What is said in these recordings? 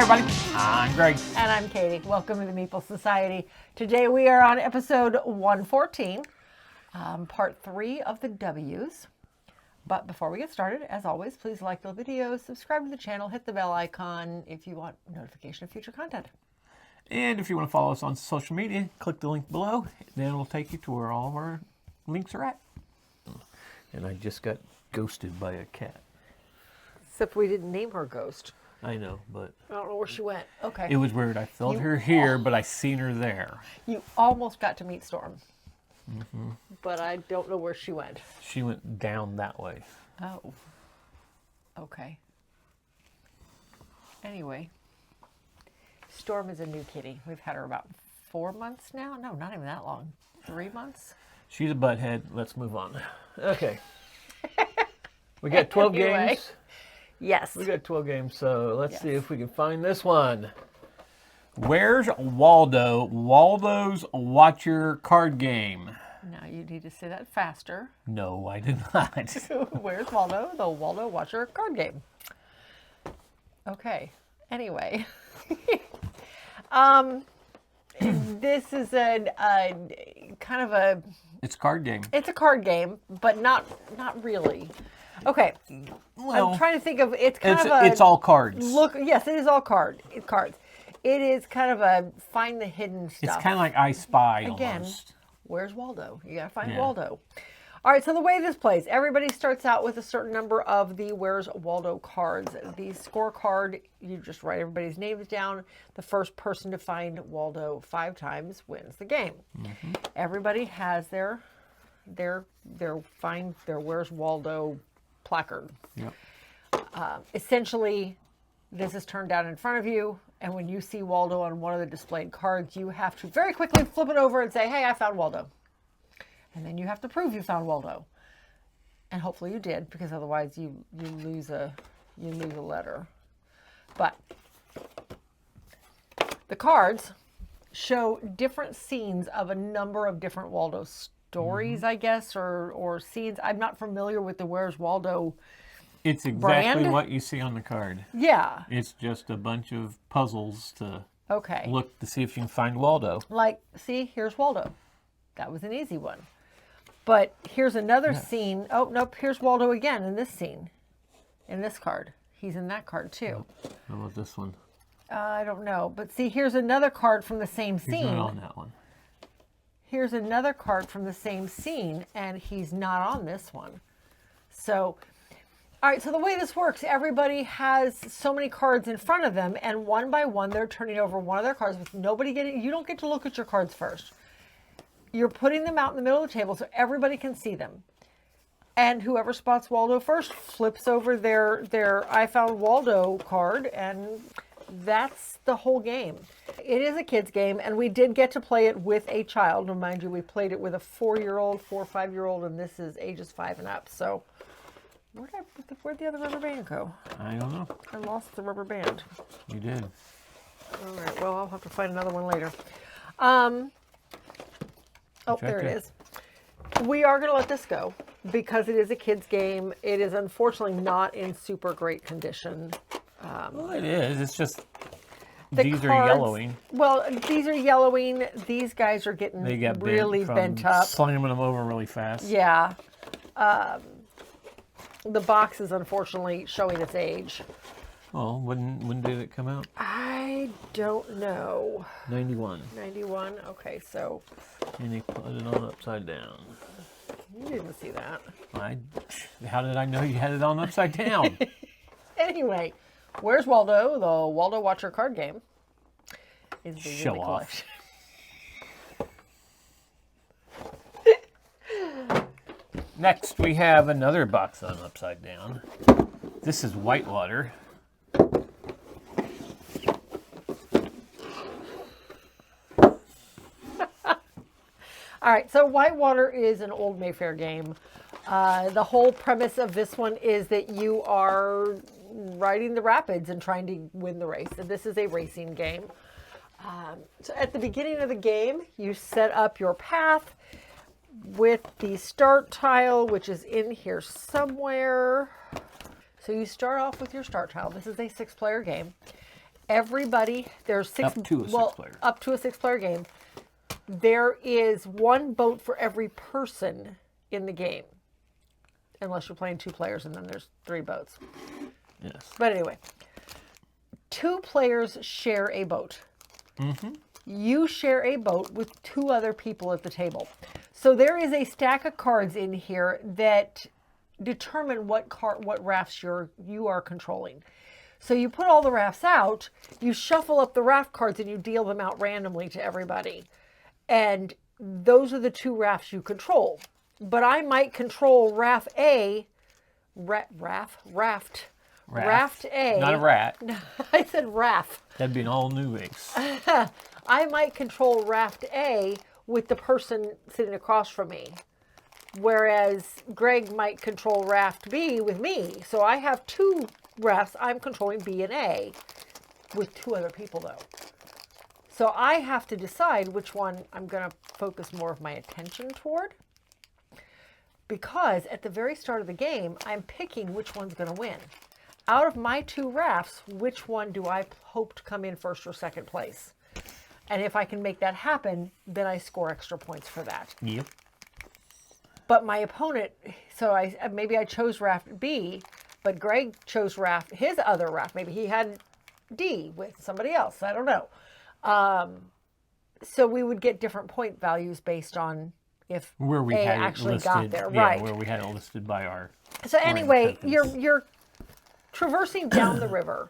everybody, I'm Greg. And I'm Katie. Welcome to the Meeple Society. Today we are on episode 114, part 3 of the W's. But before we get started, as always, please like the video, subscribe to the channel, hit the bell icon if you want notification of future content. And if you want to follow us on social media, click the link below. Then it'll take you to where all of our links are at. And I just got ghosted by a cat. Except we didn't name her Ghost. I know, but I don't know where she went. Okay. it was weird. I felt her here, but I seen her there. You almost got to meet Storm. Mm-hmm. But I don't know where she went. She went down that way. Oh. Okay. Anyway. Storm is a new kitty. We've had her about 4 months now. No, not even that long. 3 months. She's a butthead. Let's move on. Okay. We got 12 Anyway. games. Yes. We got 12 games, so let's see if we can find this one. Where's Waldo? Waldo's Watcher card game. Now you need to say that faster. No, I did not. Where's Waldo? The Waldo Watcher card game. Okay. Anyway. This is a kind of a... It's a card game. It's a card game, but not really. Okay. Well, I'm trying to think of... It's all cards. Look, yes, it is all cards. It is kind of a find the hidden stuff. It's kind of like I Spy Again, almost. where's Waldo? You gotta find Waldo. All right, so the way this plays, everybody starts out with a certain number of the Where's Waldo cards. The scorecard, you just write everybody's names down. The first person to find Waldo 5 times wins the game. Mm-hmm. Everybody has their Where's Waldo placard. Yep. Essentially, this is turned down in front of you, and when you see Waldo on one of the displayed cards, you have to very quickly flip it over and say, hey, I found Waldo. And then you have to prove you found Waldo. And hopefully you did, because otherwise you lose a letter. But the cards show different scenes of a number of different Waldo stories, I guess, or scenes. I'm not familiar with the Where's Waldo It's exactly brand. what you see on the card. Yeah. It's just a bunch of puzzles to Okay. look to see if you can find Waldo. Like, see, here's Waldo. That was an easy one. But here's another scene. Oh, nope, here's Waldo again in this scene. In this card. He's in that card, too. How about this one? I don't know. But see, here's another card from the same scene. He's not on that one. Here's another card from the same scene, and he's not on this one. So, all right, so the way this works, everybody has so many cards in front of them, and one by one, they're turning over one of their cards with nobody getting, you don't get to look at your cards first. You're putting them out in the middle of the table so everybody can see them. And whoever spots Waldo first flips over their I Found Waldo card, and that's the whole game. It is a kid's game, and we did get to play it with a child. And mind you, we played it with a 4-year-old, 4 or 5-year-old, and this is ages 5 and up. So where'd the other rubber band go? I don't know. I lost the rubber band. You did. All right, well, I'll have to find another one later. Oh, there it is. We are going to let this go because it is a kid's game. It is unfortunately not in super great condition. Well, it is. It's just These are yellowing. Well, these are yellowing. These guys are getting really bent up. Slamming them over really fast. Yeah. The box is unfortunately showing its age. Oh, when did it come out? I don't know. 91. 91? Okay, so... And he put it on upside down. You didn't see that. How did I know you had it on upside down? Anyway, Where's Waldo? The Waldo Watcher card game is being Show in the off. collection. Next, we have another box on upside down. This is Whitewater. All right, so Whitewater is an old Mayfair game. The whole premise of this one is that you are riding the rapids and trying to win the race. And this is a racing game. So at the beginning of the game, you set up your path with the start tile, which is in here somewhere. So you start off with your start tile. This is a 6-player game. Everybody, there's six. Up to a six-player. Up to a 6-player game. There is 1 boat for every person in the game. Unless you're playing 2 players, and then there's 3 boats. Yes. But anyway, 2 players share a boat. Mm-hmm. You share a boat with 2 other people at the table. So there is a stack of cards in here that determine what rafts you are controlling. So you put all the rafts out, you shuffle up the raft cards, and you deal them out randomly to everybody. And those are the 2 rafts you control. But I might control raft A, raft A. Not a rat. I said raft. That'd be an all new race. I might control raft A with the person sitting across from me. Whereas Greg might control raft B with me. So I have 2 rafts. I'm controlling B and A with 2 other people, though. So I have to decide which one I'm going to focus more of my attention toward. Because at the very start of the game, I'm picking which one's going to win. Out of my 2 rafts, which one do I hope to come in first or second place? And if I can make that happen, then I score extra points for that. Yep. But my opponent, so maybe I chose raft B, but Greg chose his other raft. Maybe he had D with somebody else. I don't know. So we would get different point values based on if where we A had actually it listed, got there. yeah, Right. Where we had it listed by our. So anyway, you're traversing down the river,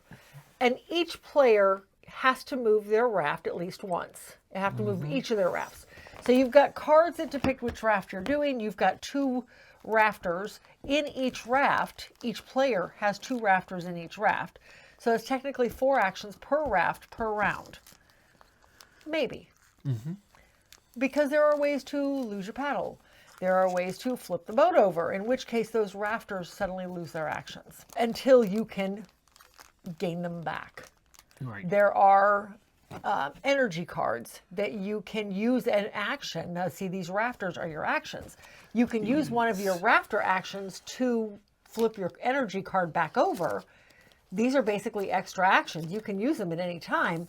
and each player has to move their raft at least once. They have to move each of their rafts. So you've got cards that depict which raft you're doing. You've got 2 rafters in each raft. Each player has 2 rafters in each raft. So it's technically 4 actions per raft per round. Maybe. Mm-hmm. Because there are ways to lose your paddle. There are ways to flip the boat over, in which case those rafters suddenly lose their actions until you can gain them back. Right. There are energy cards that you can use an action. Now, see, these rafters are your actions. You can use one of your rafter actions to flip your energy card back over. These are basically extra actions. You can use them at any time,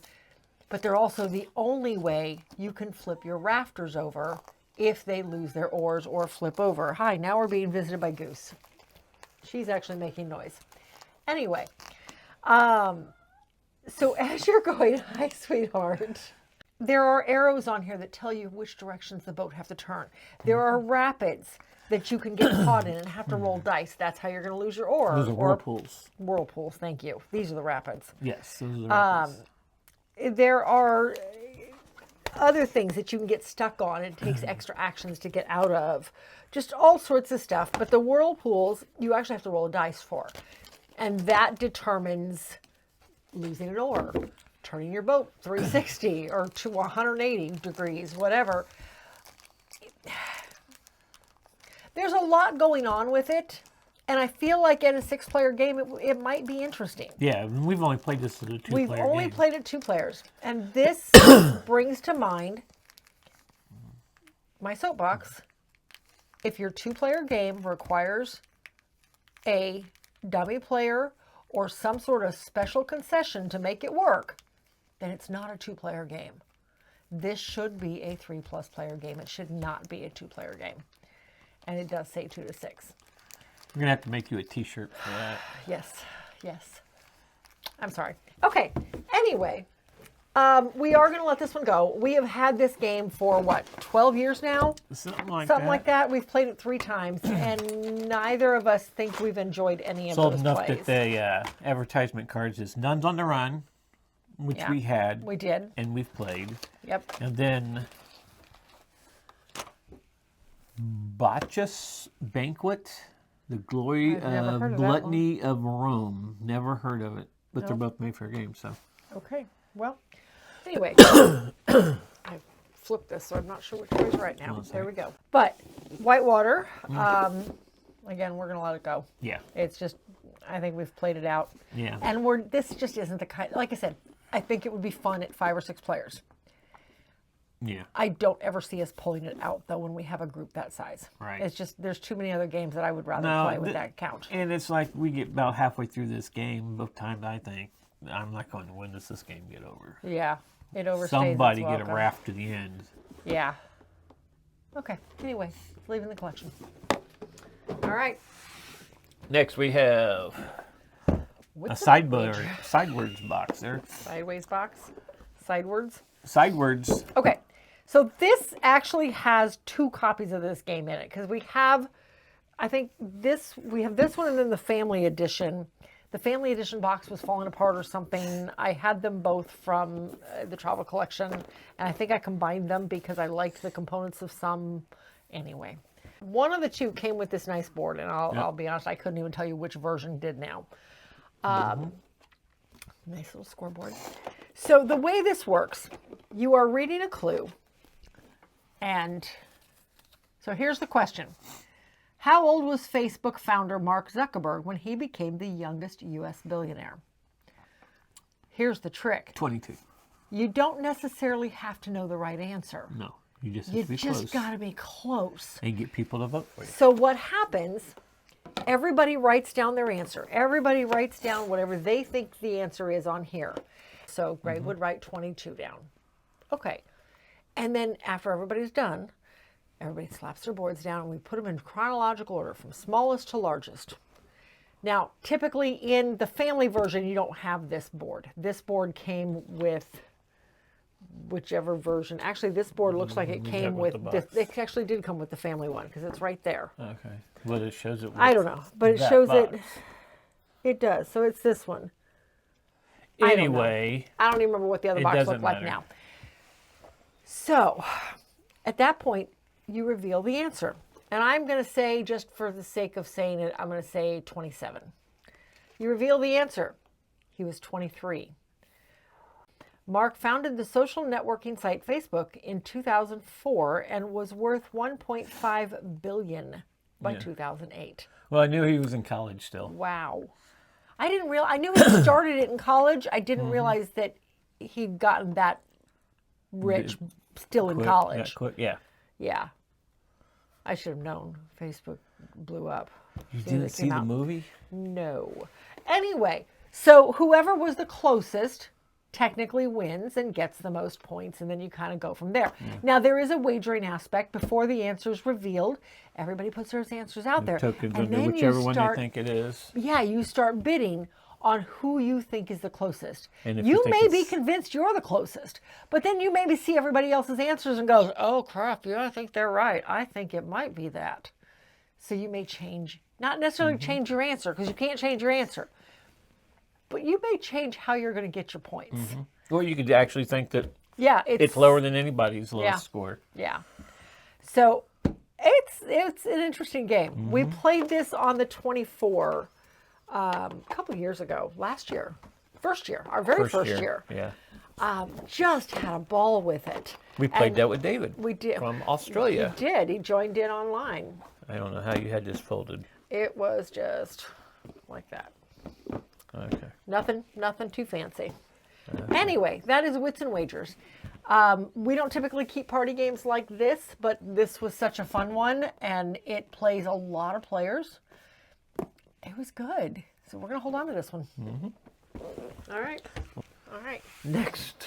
but they're also the only way you can flip your rafters over if they lose their oars or flip over. Hi, now we're being visited by Goose. She's actually making noise. Anyway, so as you're going, hi, sweetheart. There are arrows on here that tell you which directions the boat have to turn. There are rapids that you can get caught in and have to roll dice. That's how you're going to lose your oar. Those are whirlpools. Whirlpools, thank you. These are the rapids. Yes, those are the rapids. There are other things that you can get stuck on. It takes extra actions to get out of. Just all sorts of stuff. But the whirlpools, you actually have to roll a dice for. And that determines losing an oar, turning your boat 360 or to 180 degrees, whatever. There's a lot going on with it. And I feel like in a 6-player game, it might be interesting. Yeah, we've only played this as a 2-player game. We've only played it 2 players. And this brings to mind my soapbox. If your 2-player game requires a dummy player or some sort of special concession to make it work, then it's not a 2-player game. This should be a 3+ player game. It should not be a 2-player game. And it does say 2 to 6. We're going to have to make you a t-shirt for that. Yes, yes. I'm sorry. Okay, anyway, we are going to let this one go. We have had this game for, 12 years now? Something like that. We've played it 3 times, and neither of us think we've enjoyed any of Sold those enough plays. that the advertisement cards is Nuns on the Run, which we had. We did. And we've played. Yep. And then Bacchus Banquet, the glory of gluttony of Rome. Never heard of it, but they're both made for games, so. Okay, well, anyway, I flipped this, so I'm not sure which way is right now. There we go. But Whitewater, again, we're going to let it go. Yeah. It's just, I think we've played it out. Yeah. And this just isn't the kind, like I said, I think it would be fun at 5 or 6 players. Yeah. I don't ever see us pulling it out, though, when we have a group that size. Right. It's just, there's too many other games that I would rather play with that count. And it's like we get about halfway through this game both times, I think. I'm like going, when does this game get over? Yeah, it overstays Somebody its get a welcome. raft to the end. Yeah. Okay. Anyway, it's leaving the collection. All right. Next we have What's a sidewards box there. Sideways box. Sidewards. Sidewards. Okay. So this actually has 2 copies of this game in it because we have, I think we have this one and then the family edition. The family edition box was falling apart or something. I had them both from the travel collection, and I think I combined them because I liked the components of some. Anyway, one of the 2 came with this nice board, and I'll be honest, I couldn't even tell you which version did now. Nice little scoreboard. So the way this works, you are reading a clue, and so here's the question. How old was Facebook founder Mark Zuckerberg when he became the youngest U.S. billionaire? Here's the trick. 22. You don't necessarily have to know the right answer. No, you just have You to be just close. got to be close. And get people to vote for you. So what happens, everybody writes down their answer. Everybody writes down whatever they think the answer is on here. So Greg would write 22 down. Okay. And then after everybody's done, everybody slaps their boards down and we put them in chronological order from smallest to largest. Now, typically in the family version, you don't have this board. This board came with whichever version. Actually, this board looks like it came with this. It actually did come with the family one because it's right there. Okay. Well, it shows it with I don't know, but it that shows box. it. It does. So it's this one. Anyway, I don't even remember what the other it box doesn't looked like matter. now. So at that point, you reveal the answer. And I'm going to say, just for the sake of saying it, I'm going to say 27. You reveal the answer. He was 23. Mark founded the social networking site Facebook in 2004 and was worth $1.5 billion by 2008. well, I knew he was in college still. Wow. I didn't realize, I knew he started it in college. I didn't realize that he'd gotten that rich still in college. Yeah. Yeah. I should have known. Facebook blew up. You As soon as didn't it see came the out. movie? No. Anyway, so whoever was the closest technically wins and gets the most points, and then you kind of go from there. Now, there is a wagering aspect before the answer is revealed. Everybody puts their answers out there. Tokens and under then whichever you one start, they think it is. Yeah, you start bidding on who you think is the closest. And if You you think may be it's- convinced you're the closest, but then you maybe see everybody else's answers and goes, oh crap, yeah, I think they're right. I think it might be that. So you may change, not necessarily change your answer, because you can't change your answer, but you may change how you're going to get your points. Or you could actually think that Yeah, it's lower than anybody's lowest Yeah. score. Yeah. So it's an interesting game. We played this on the 24 a couple years ago, last year, our very first year. Yeah. Just had a ball with it. We played And that with David. We did. From Australia. He did. He joined in online. I don't know how you had this folded. It was just like that. Okay. Nothing too fancy. Anyway, that is Wits and Wagers. We don't typically keep party games like this, but this was such a fun one, and it plays a lot of players. It was good. So we're going to hold on to this one. All right. All right. Next,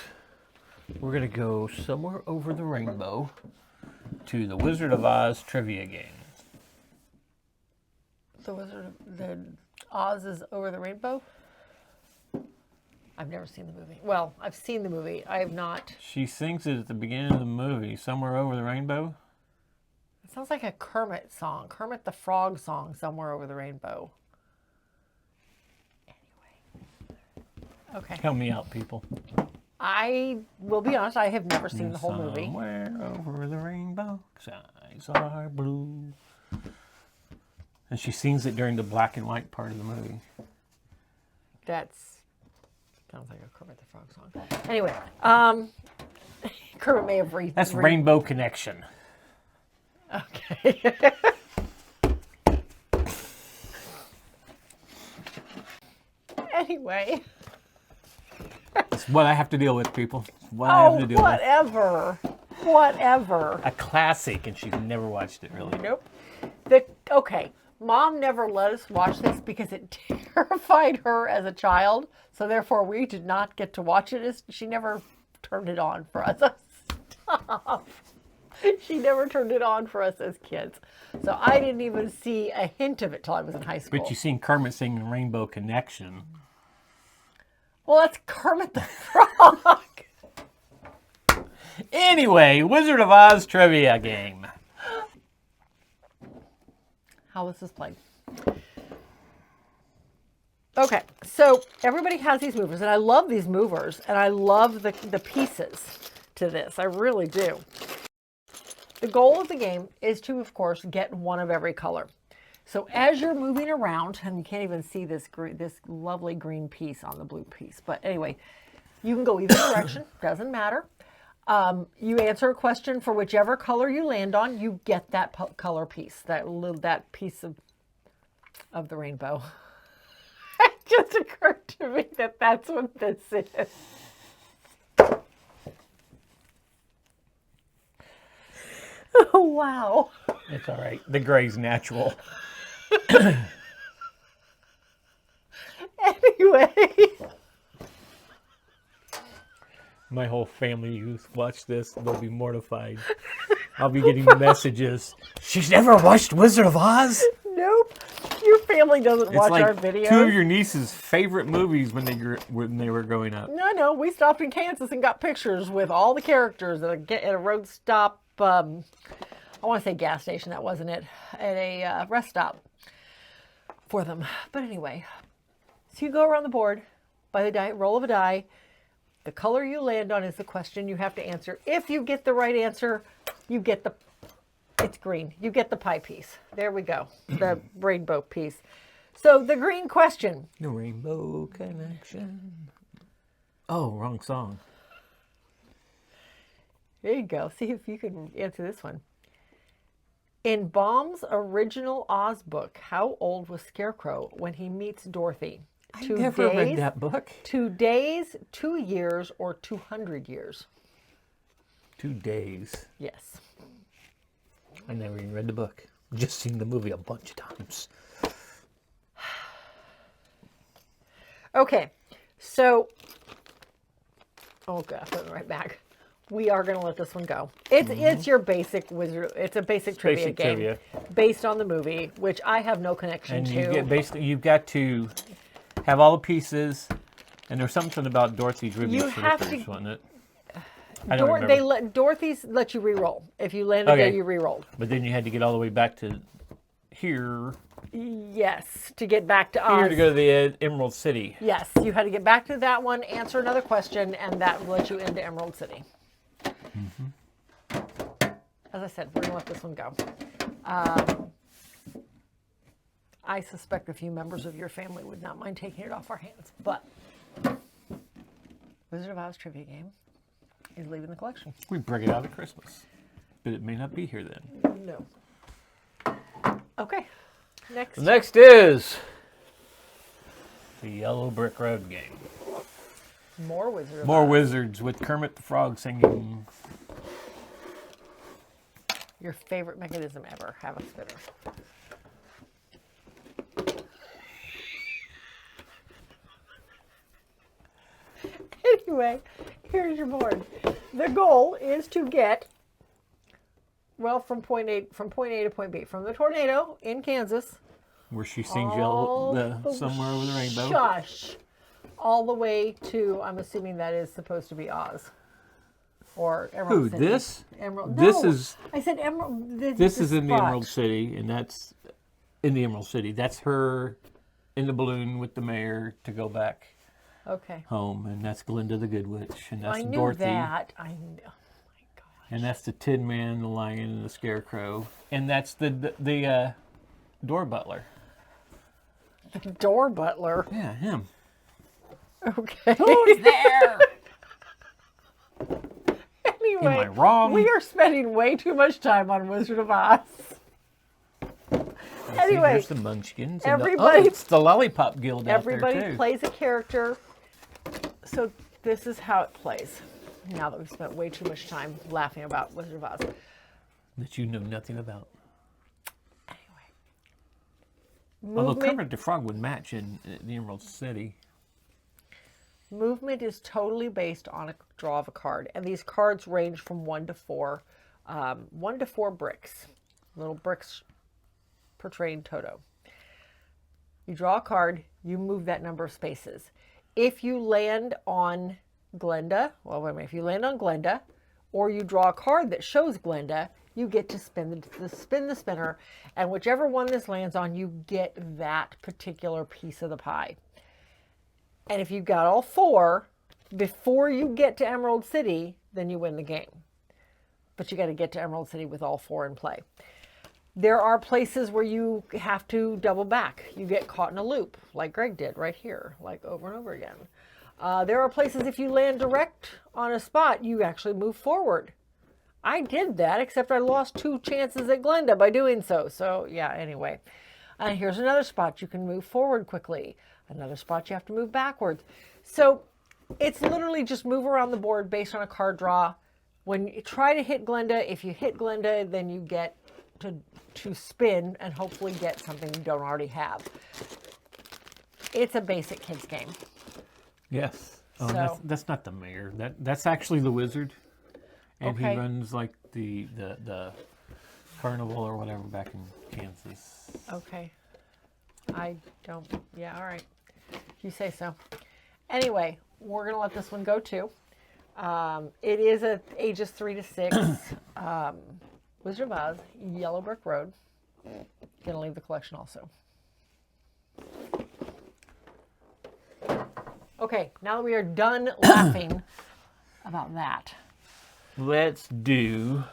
we're going to go somewhere over the rainbow to the Wizard of Oz trivia game. The Oz is Over the Rainbow? I've never seen the movie. Well, I've seen the movie. I have not. She sings it at the beginning of the movie, Somewhere Over the Rainbow. It sounds like a Kermit song. Kermit the Frog song, Somewhere Over the Rainbow. Anyway. Okay. Help me out, people. I will be honest, I have never seen the whole movie. Somewhere over the rainbow, skies are blue. And she sings it during the black and white part of the movie. Sounds like a Kermit the Frog song. Anyway, Kermit may have That's Rainbow Connection. Okay. Anyway. It's what I have to deal with, people. It's what I have to deal with. Whatever. A classic, and she's never watched it, really. Nope. Okay. Mom never let us watch this because it terrified her as a child. So therefore, we did not get to watch it. She never turned it on for us. Stop. She never turned it on for us as kids. So I didn't even see a hint of it till I was in high school. But you seen Kermit singing Rainbow Connection. Well, that's Kermit the Frog. Anyway, Wizard of Oz trivia game. How was this played? Okay, so everybody has these movers, and I love these movers, and I love the pieces to this. I really do. The goal of the game is to, of course, get one of every color. So as you're moving around, and you can't even see this lovely green piece on the blue piece, but anyway, you can go either direction, doesn't matter. You answer a question for whichever color you land on, you get that color piece, that piece of the rainbow. It just occurred to me that that's what this is. Oh, wow. It's all right. The gray's natural. Anyway. My whole family who's watched this, they'll be mortified. I'll be getting messages. She's never watched Wizard of Oz? Nope. Your family doesn't watch like our videos. Two of your niece's favorite movies when they were growing up. No. We stopped in Kansas and got pictures with all the characters at a road stop. I want to say gas station. That wasn't it. At a rest stop for them. But anyway, so you go around the board by the die, roll of a die. The color you land on is the question you have to answer. If you get the right answer, you get it's green. You get the pie piece. There we go. The rainbow piece. So the green question. The Rainbow Connection. Oh, wrong song. There you go. See if you can answer this one. In Baum's original Oz book, how old was Scarecrow when he meets Dorothy? I never read that book. 2 days, 2 years, or 200 years? 2 days. Yes. I never even read the book. Just seen the movie a bunch of times. Okay, so, oh gosh, I went right back. We are going to let this one go. It's your basic wizard. It's a basic trivia game based on the movie, which I have no connection to. And you've got to have all the pieces, and there's something about Dorothy's ruby slippers, wasn't it? I don't remember. Dorothy's let you re-roll. If you landed there, you re-rolled. But then you had to get all the way back to here. Yes, to get back to Oz. Here to go to the Emerald City. Yes, you had to get back to that one, answer another question, and that will let you into Emerald City. Mm-hmm. As I said, we're going to let this one go. I suspect a few members of your family would not mind taking it off our hands, but Wizard of Oz trivia game is leaving the collection. We bring it out at Christmas, but it may not be here then. No. Okay. Next. Next is the Yellow Brick Road game. More Wizard of More Oz. wizards with Kermit the Frog singing. Your favorite mechanism ever. Have a spinner. Anyway, here's your board. The goal is to get, well, from point A to point B. From the tornado in Kansas. Where she sings Somewhere Over the Rainbow. Shush. All the way to, I'm assuming that is supposed to be Oz. Or Emerald City. This? Emerald. This No, is. I said Emerald. This is in the Emerald City, and that's in the Emerald City. That's her in the balloon with the mayor to go back home, and that's Glinda the Good Witch, and that's I knew Dorothy. that. I know. Oh my gosh. And that's the Tin Man, the Lion, and the Scarecrow, and that's the door butler. The door butler. Yeah, him. Okay. Who's there? Anyway, Am I wrong? we are spending way too much time on Wizard of Oz. Anyway, there's the Munchkins. Everybody, it's the Lollipop Guild out there, too. Everybody plays a character. So this is how it plays. Now that we've spent way too much time laughing about Wizard of Oz. That you know nothing about. Anyway, Although Kermit the Frog would match in the Emerald City. Movement is totally based on a draw of a card, and these cards range from 1 to 4, 1 to 4 bricks, little bricks portraying Toto. You draw a card, you move that number of spaces. If you land on Glenda, if you land on Glenda, or you draw a card that shows Glenda, you get to spin the spinner, and whichever one this lands on, you get that particular piece of the pie. And if you've got all 4 before you get to Emerald City, then you win the game. But you got to get to Emerald City with all 4 in play. There are places where you have to double back. You get caught in a loop, like Greg did right here, like over and over again. There are places if you land direct on a spot, you actually move forward. I did that, except I lost 2 chances at Glenda by doing so. So yeah, anyway. And here's another spot you can move forward quickly. Another spot you have to move backwards. So it's literally just move around the board based on a card draw. When you try to hit Glenda, if you hit Glenda, then you get to spin and hopefully get something you don't already have. It's a basic kids game. Yes. Oh, So- that's not the mayor. That's actually the wizard, and Okay. he runs like the carnival or whatever back in Kansas. Okay. Yeah, all right. You say so. Anyway, we're going to let this one go too. It is at ages 3 to 6. Wizard of Oz, Yellow Brick Road. Going to leave the collection also. Okay, now that we are done laughing about that. Let's do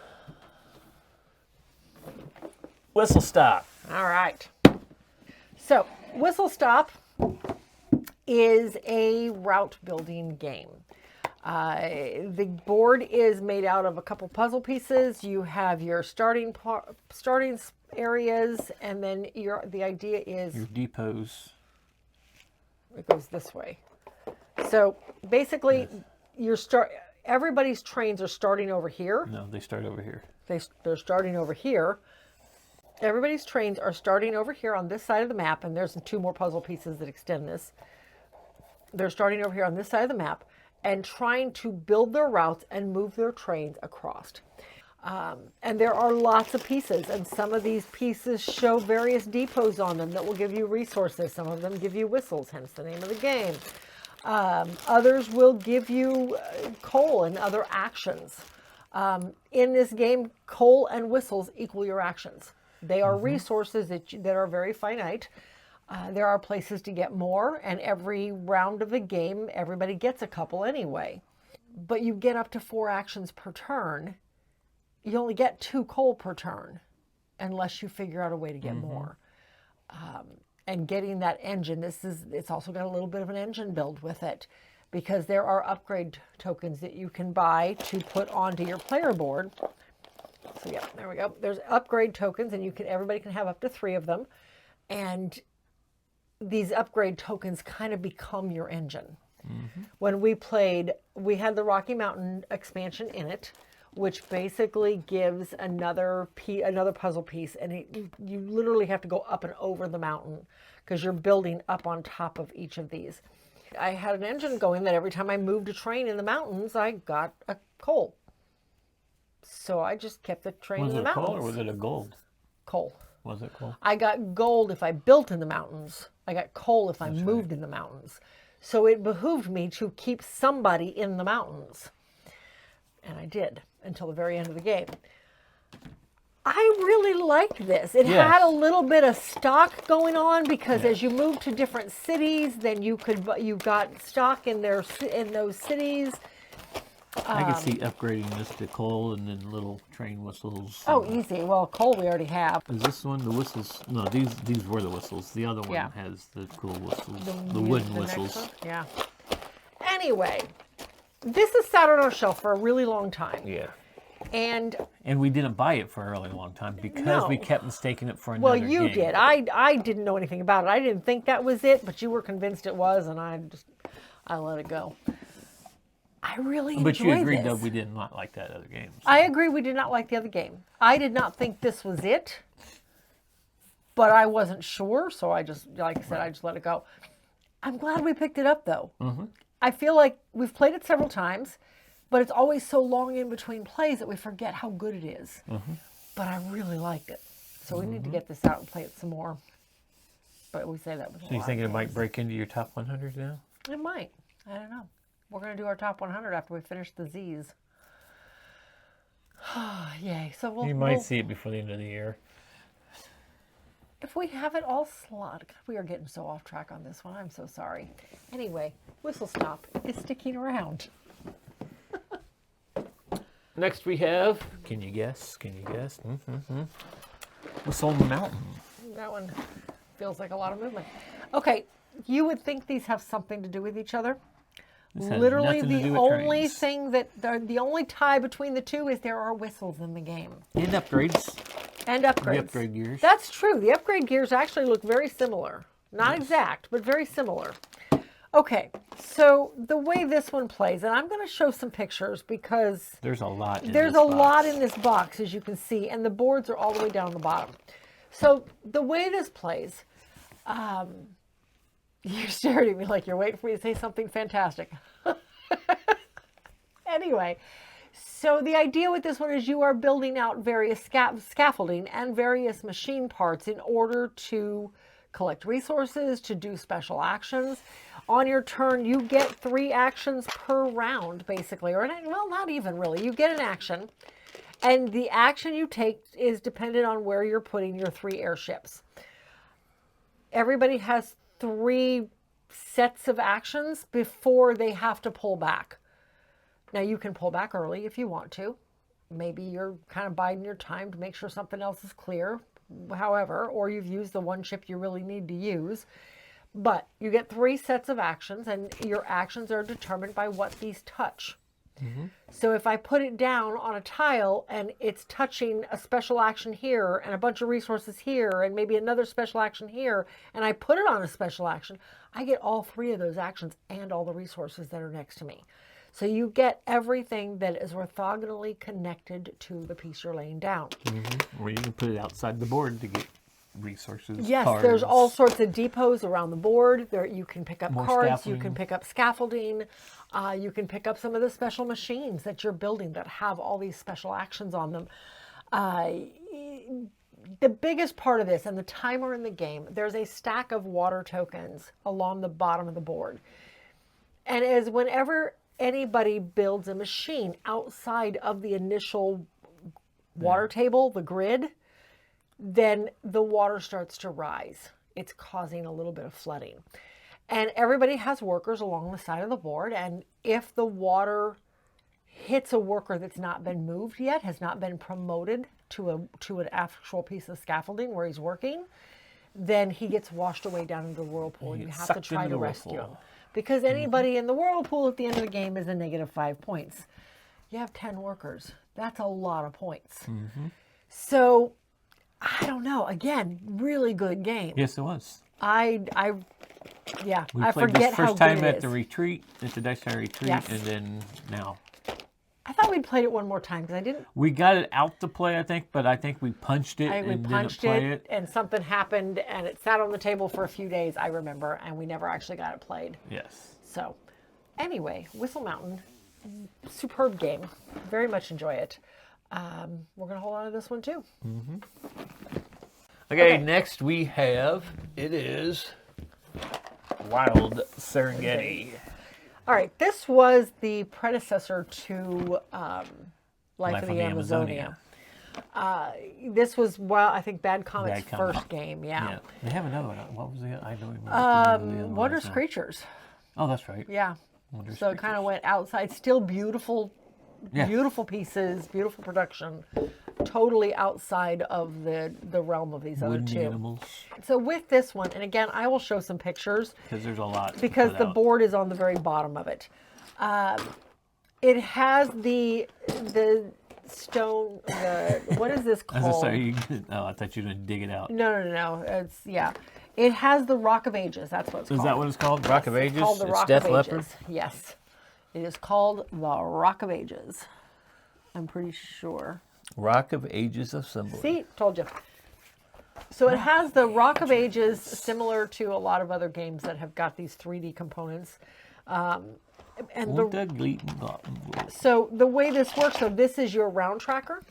Whistle Stop. All right. So, Whistle Stop is a route building game. The board is made out of a couple puzzle pieces. You have your starting areas, and then the idea is Your depots. it goes this way. So basically, everybody's trains are starting over here. No, they start over here. They're starting over here. Everybody's trains are starting over here on this side of the map, and there's 2 more puzzle pieces that extend this. They're starting over here on this side of the map and trying to build their routes and move their trains across. And there are lots of pieces, and some of these pieces show various depots on them that will give you resources. Some of them give you whistles, hence the name of the game. Others will give you coal and other actions. In this game, coal and whistles equal your actions. They are resources that are very finite. There are places to get more, and every round of the game, everybody gets a couple anyway. But you get up to 4 actions per turn. You only get 2 coal per turn, unless you figure out a way to get more. And getting that engine, it's also got a little bit of an engine build with it, because there are upgrade tokens that you can buy to put onto your player board. So yeah, there we go. There's upgrade tokens, and everybody can have up to 3 of them. And these upgrade tokens kind of become your engine. When we played, we had the Rocky Mountain expansion in it, which basically gives another puzzle piece, and you literally have to go up and over the mountain because you're building up on top of each of these. I had an engine going that every time I moved a train in the mountains, I got a coal. So I just kept the train in the mountains. Was it a coal or was it a gold? Coal. Was it coal? I got gold if I built in the mountains. I got coal if I moved in the mountains. So it behooved me to keep somebody in the mountains. And I did until the very end of the game. I really liked this. It had a little bit of stock going on because as you moved to different cities, then you got stock in those cities. I could see upgrading this to coal and then little train whistles. Oh, easy. Well, coal we already have. Is this one the whistles? No, these were the whistles. The other one has the cool whistles, the wooden whistles. Yeah. Anyway, this has sat on our shelf for a really long time. Yeah. And we didn't buy it for a really long time because we kept mistaking it for another game. Well, you did. I didn't know anything about it. I didn't think that was it, but you were convinced it was, and I let it go. I really enjoyed this. But you agreed, though, we did not like that other game. So. I agree we did not like the other game. I did not think this was it. but I wasn't sure, so I just, like I said, I just let it go. I'm glad we picked it up, though. I feel like we've played it several times, but it's always so long in between plays that we forget how good it is. But I really liked it. So we need to get this out and play it some more. But we say that with a lot. So you think it might break into your top 100 now? It might. I don't know. We're going to do our top 100 after we finish the Z's. Yay. So we'll... You might see it before the end of the year. If we have it all slotted. We are getting so off track on this one. I'm so sorry. Anyway, Whistle Stop is sticking around. Next we have, can you guess? Whistle Mountain. That one feels like a lot of movement. Okay, you would think these have something to do with each other. Literally the only thing that, the only tie between the two is there are whistles in the game. And upgrades. And upgrades. The upgrade gears. That's true. The upgrade gears actually look very similar. Not exact, but very similar. Okay, so the way this one plays, and I'm going to show some pictures because there's a lot in this box, as you can see, and the boards are all the way down the bottom. So the way this plays, you're staring at me like you're waiting for me to say something fantastic. Anyway, so the idea with this one is you are building out various scaffolding and various machine parts in order to collect resources, to do special actions. On your turn, you get 3 actions per round, basically. Or, well, not even really. You get an action, and the action you take is dependent on where you're putting your 3 airships. Everybody has 3 sets of actions before they have to pull back. Now, you can pull back early if you want to. Maybe you're kind of biding your time to make sure something else is clear, however, or you've used the one ship you really need to use. But you get 3 sets of actions, and your actions are determined by what these touch. So if I put it down on a tile and it's touching a special action here and a bunch of resources here and maybe another special action here, and I put it on a special action, I get all 3 of those actions and all the resources that are next to me. So you get everything that is orthogonally connected to the piece you're laying down. Or you can put it outside the board to get resources. Yes, cards. There's all sorts of depots around the board. There you can pick up More cards, scaffolding. You can pick up scaffolding, you can pick up some of the special machines that you're building that have all these special actions on them. The biggest part of this, and the timer in the game, there's a stack of water tokens along the bottom of the board. And as whenever anybody builds a machine outside of the initial water table, the grid, then the water starts to rise. It's causing a little bit of flooding. And everybody has workers along the side of the board, and if the water hits a worker that's not been moved yet, has not been promoted to an actual piece of scaffolding where he's working, then he gets washed away down into the whirlpool, and you have to try to rescue him. Because anybody in the whirlpool at the end of the game is a -5 points. You have 10 workers. That's a lot of points. So, I don't know. Again, really good game. Yes, it was. I forget how good it is. We played this first time at the retreat, at the Dice Tower retreat, Yes. and then now. I thought we'd played it one more time because I didn't. We got it out to play, I think, but I think we punched it We and punched didn't play it. and something happened, and it sat on the table for a few days, I remember, and we never actually got it played. Yes. So, anyway, Whistle Mountain, superb game. Very much enjoy it. We're going to hold on to this one too. Okay, next we have, it is Wild Serengeti. All right, this was the predecessor to Life of the Amazonia. This was, I think Bad Comet's first game, yeah. They have another one. What was it? I don't remember. Wondrous Creatures. Oh, that's right. Yeah. Wondrous So it kind of went outside. Still beautiful, beautiful pieces, beautiful production. Totally outside of the realm of these other two. Animals. So with this one, and again, I will show some pictures. Because there's a lot. Because the board is on the very bottom of it. It has the stone, what is this called? I thought you were going to dig it out. No. It's, It has the Rock of Ages. That's what it's called. Is that what it's called? Rock of Ages? It's called the Rock Death of Leopard? Ages. Yes. It is called the Rock of Ages. I'm pretty sure. Rock of Ages Assembly. See? Told you. So it has the Rock of Ages, similar to a lot of other games that have got these 3D components. So the way this works, so this is your round tracker.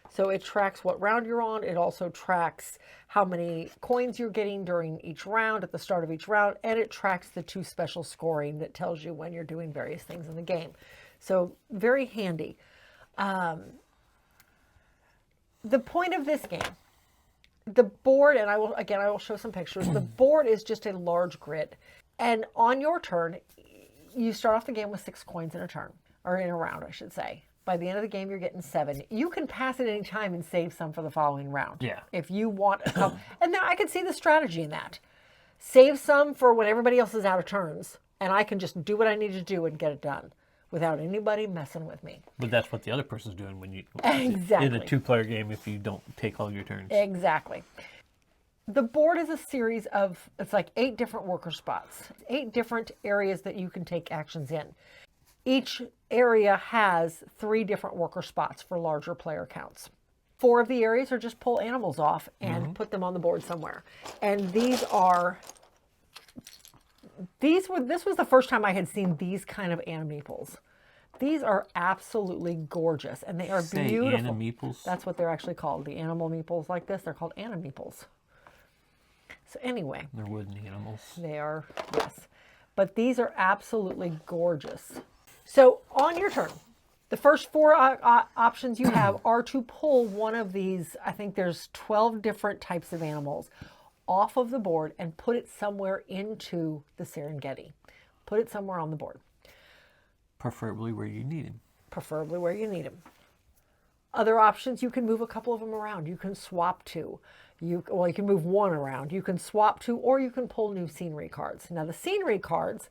So it tracks what round you're on. It also tracks how many coins you're getting during each round, at the start of each round, and it tracks the 2 special scoring that tells you when you're doing various things in the game. So very handy. The point of this game, the board, and I will show some pictures. The board is just a large grid, and on your turn, you start off the game with 6 coins in a turn, or in a round, I should say. By the end of the game, you're getting 7. You can pass at any time and save some for the following round. Yeah. If you want a couple, and now I can see the strategy in that. Save some for when everybody else is out of turns, and I can just do what I need to do and get it done without anybody messing with me. But that's what the other person's doing when you exactly in a 2-player game if you don't take all your turns. Exactly. The board is a series of, it's like 8 different worker spots, 8 different areas that you can take actions in. Each area has 3 different worker spots for larger player counts. 4 of the areas are just pull animals off and put them on the board somewhere. And this was the first time I had seen these kind of Meeples. These are absolutely gorgeous, and they are beautiful. Meeples? That's what they're actually called. The animal meeples like this, they're called Meeples. So anyway. They're wooden animals. They are, yes. But these are absolutely gorgeous. So on your turn, the first 4 options you have are to pull one of these, I think there's 12 different types of animals, off of the board and put it somewhere into the Serengeti. Put it somewhere on the board. Preferably where you need him. Preferably where you need him. Other options, you can move a couple of them around. You can swap 2. You can move 1 around. You can swap 2, or you can pull new scenery cards. Now the scenery cards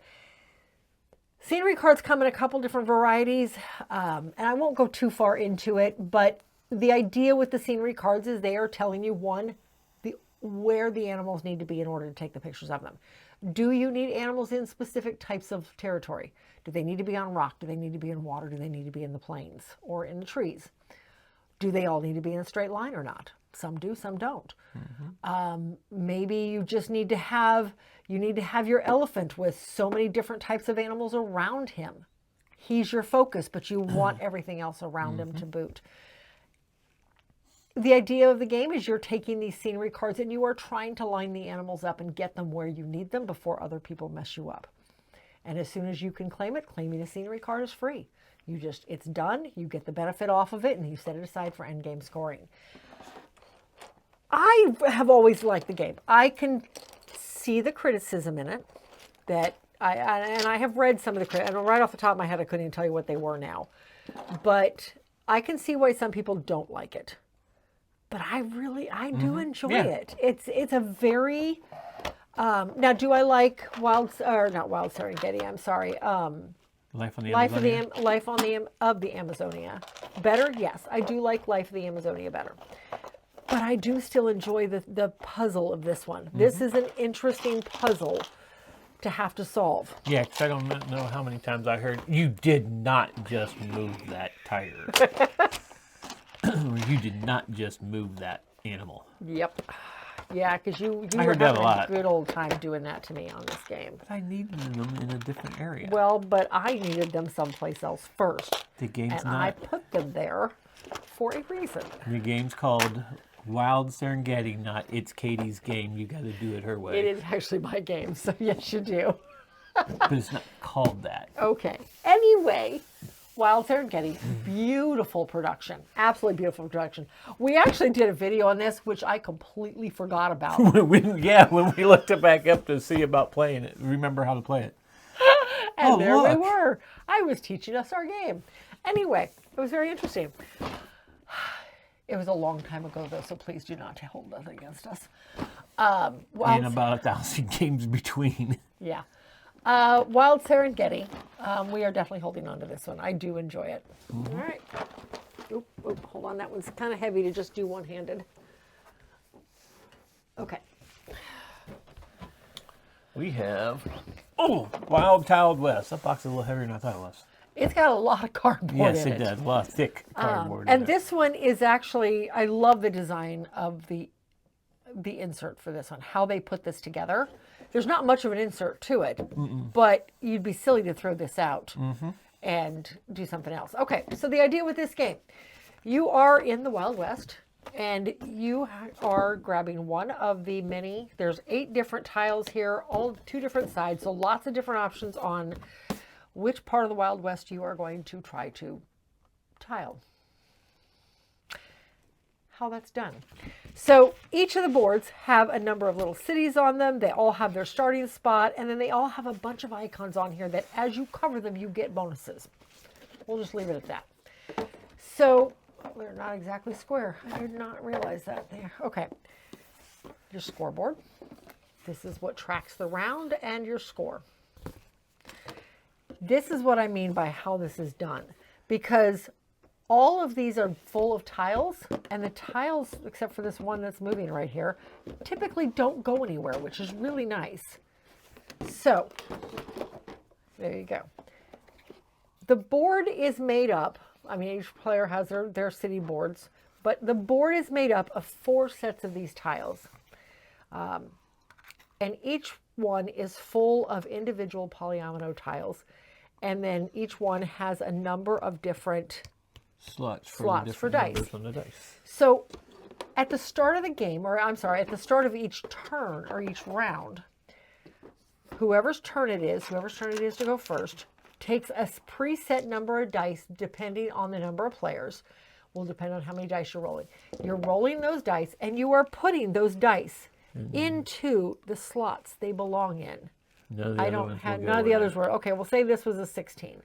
come in a couple different varieties, and I won't go too far into it, but the idea with the scenery cards is they are telling you, where the animals need to be in order to take the pictures of them. Do you need animals in specific types of territory? Do they need to be on rock? Do they need to be in water? Do they need to be in the plains or in the trees? Do they all need to be in a straight line or not? Some do, some don't. Maybe you just need to have your elephant with so many different types of animals around him. He's your focus, but you want everything else around him to boot. The idea of the game is you're taking these scenery cards and you are trying to line the animals up and get them where you need them before other people mess you up. And as soon as you can claim it, claiming a scenery card is free. It's done, you get the benefit off of it, and you set it aside for endgame scoring. I have always liked the game. I can see the criticism in it, and I have read some of the criticism, and right off the top of my head, I couldn't even tell you what they were now. But I can see why some people don't like it. But I do enjoy it. It's a very, now do I like not Wild Serengeti, I'm sorry. Life on the Amazonia better. Yes, I do like Life of the Amazonia better. But I do still enjoy the puzzle of this one. This is an interesting puzzle to have to solve. Yeah, because I don't know how many times I heard, you did not just move that tire. You did not just move that animal. Yep. Yeah, because you I were heard that having a lot. good old time doing that to me on this game. But I needed them in a different area. Well, but I needed them someplace else first. The game's and I put them there for a reason. The game's called Wild Serengeti, not It's Katie's Game. You got to do it her way. It is actually my game, so yes, you do. But it's not called that. Okay. Anyway, Wild Serengeti, beautiful production. Absolutely beautiful production. We actually did a video on this, which I completely forgot about. when we looked it back up to see about playing it, remember how to play it. And there we were. I was teaching us our game. Anyway, it was very interesting. It was a long time ago, though, so please do not hold that against us. And about 1,000 games between. Yeah. Wild Serengeti. We are definitely holding on to this one. I do enjoy it. All right. Oop, hold on. That one's kind of heavy to just do one-handed. Okay. We have, Wild West. That box is a little heavier than I thought it was. It's got a lot of cardboard in it. Yes, it does. A lot of thick cardboard and this one is actually, I love the design of the the insert for this one, how they put this together. There's not much of an insert to it, but you'd be silly to throw this out and do something else. Okay, so the idea with this game, you are in the Wild West, and you are grabbing one of the many, there's 8 different tiles here, all 2 different sides, so lots of different options on which part of the Wild West you are going to try to tile. How that's done. So each of the boards have a number of little cities on them. They all have their starting spot, and then they all have a bunch of icons on here that as you cover them, you get bonuses. We'll just leave it at that. So they're not exactly square. I did not realize that there. Okay. Your scoreboard. This is what tracks the round and your score. This is what I mean by how this is done, because all of these are full of tiles, and the tiles, except for this one that's moving right here, typically don't go anywhere, which is really nice. So, there you go. The board is made up, I mean, each player has their city boards, but the board is made up of 4 sets of these tiles. And each one is full of individual polyomino tiles, and then each one has a number of different slots for dice. On the dice. So at the start of the game, or I'm sorry, at the start of each turn or each round, whoever's turn it is to go first, takes a preset number of dice depending on the number of players. Will depend on how many dice you're rolling. You're rolling those dice, and you are putting those dice into the slots they belong in. None of the others were. Okay, we'll say this was a 16.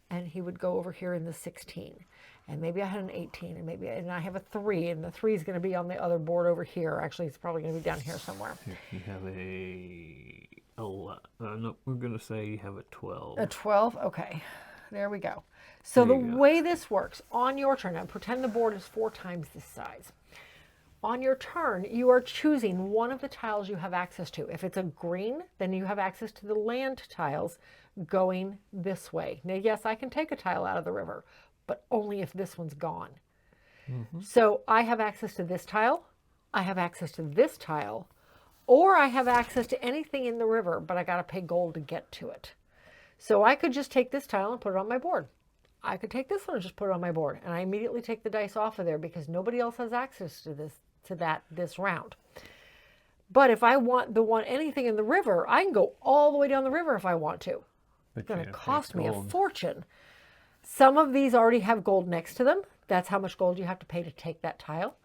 And he would go over here in the 16. And maybe I had an 18, and I have a 3, and the 3 is going to be on the other board over here. Actually, it's probably going to be down here somewhere. Here, you have no, we're going to say you have a 12. A 12? Okay. There we go. So the way this works, on your turn, now pretend the board is 4 times this size. On your turn, you are choosing one of the tiles you have access to. If it's a green, then you have access to the land tiles going this way. Now, yes, I can take a tile out of the river, but only if this one's gone. So I have access to this tile, I have access to this tile, or I have access to anything in the river, but I got to pay gold to get to it. So I could just take this tile and put it on my board. I could take this one and just put it on my board, and I immediately take the dice off of there because nobody else has access to this round. But if I want anything in the river, I can go all the way down the river if I want to. It's going to cost me a fortune. Some of these already have gold next to them. That's how much gold you have to pay to take that tile.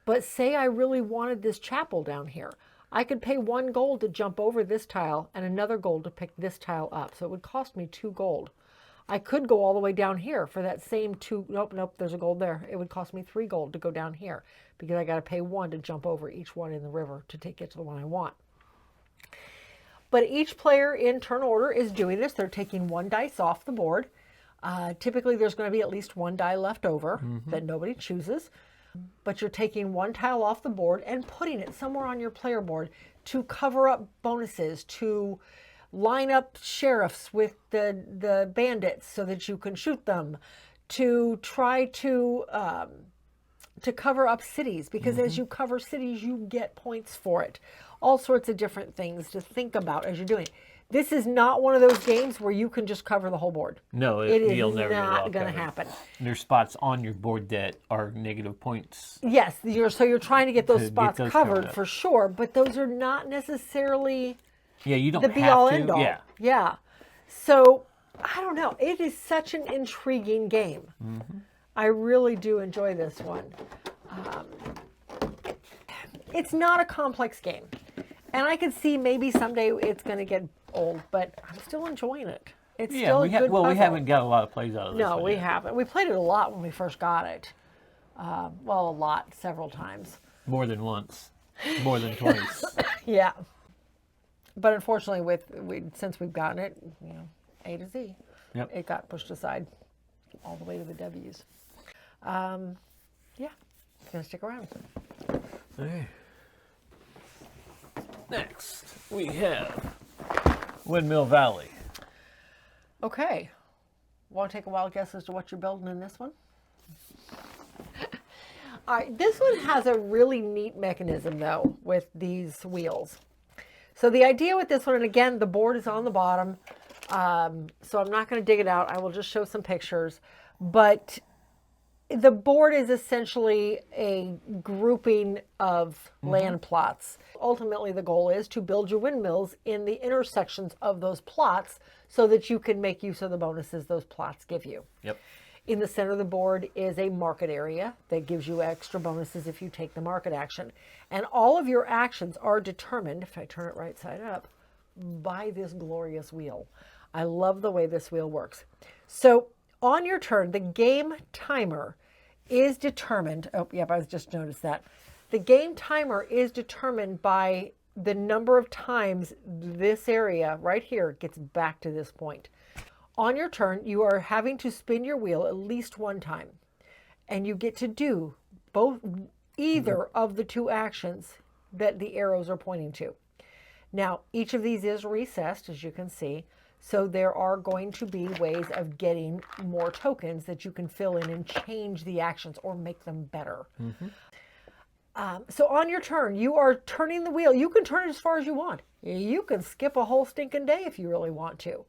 But say I really wanted this chapel down here. I could pay 1 gold to jump over this tile and another gold to pick this tile up. So it would cost me 2 gold. I could go all the way down here for that same 2. Nope, there's a gold there. It would cost me 3 gold to go down here because I got to pay 1 to jump over each one in the river to get to the one I want. But each player in turn order is doing this. They're taking 1 dice off the board. Typically, there's going to be at least 1 die left over that nobody chooses. But you're taking 1 tile off the board and putting it somewhere on your player board to cover up bonuses, to line up sheriffs with the bandits so that you can shoot them, to try to cover up cities, because as you cover cities, you get points for it. All sorts of different things to think about as you're doing it. This is not one of those games where you can just cover the whole board. No, you'll never not going to happen. There's spots on your board that are negative points. Yes, you're trying to get those spots covered for sure, but those are not necessarily you don't the be-all, end-all. Yeah. So, I don't know. It is such an intriguing game. I really do enjoy this one. It's not a complex game. And I could see maybe someday it's going to get old, but I'm still enjoying it. It's still a good puzzle. We haven't got a lot of plays out of this. No, we haven't. We played it a lot when we first got it. Well, a lot, several times. More than once. More than twice. Yeah. But unfortunately, since we've gotten it, A to Z, it got pushed aside all the way to the W's. It's going to stick around. Okay. Next, we have Windmill Valley. Okay. Want to take a wild guess as to what you're building in this one? This one has a really neat mechanism, though, with these wheels. So the idea with this one, and again, the board is on the bottom, so I'm not going to dig it out. I will just show some pictures. But the board is essentially a grouping of land plots. Ultimately, the goal is to build your windmills in the intersections of those plots so that you can make use of the bonuses those plots give you. Yep. In the center of the board is a market area that gives you extra bonuses if you take the market action. And all of your actions are determined, if I turn it right side up, by this glorious wheel. I love the way this wheel works. So on your turn, the game timer is determined. Oh, yep, I just noticed that. The game timer is determined by the number of times this area right here gets back to this point. On your turn, you are having to spin your wheel at least one time, and you get to do either of the two actions that the arrows are pointing to. Now, each of these is recessed, as you can see, so there are going to be ways of getting more tokens that you can fill in and change the actions or make them better. So on your turn, you are turning the wheel. You can turn it as far as you want. You can skip a whole stinking day if you really want to.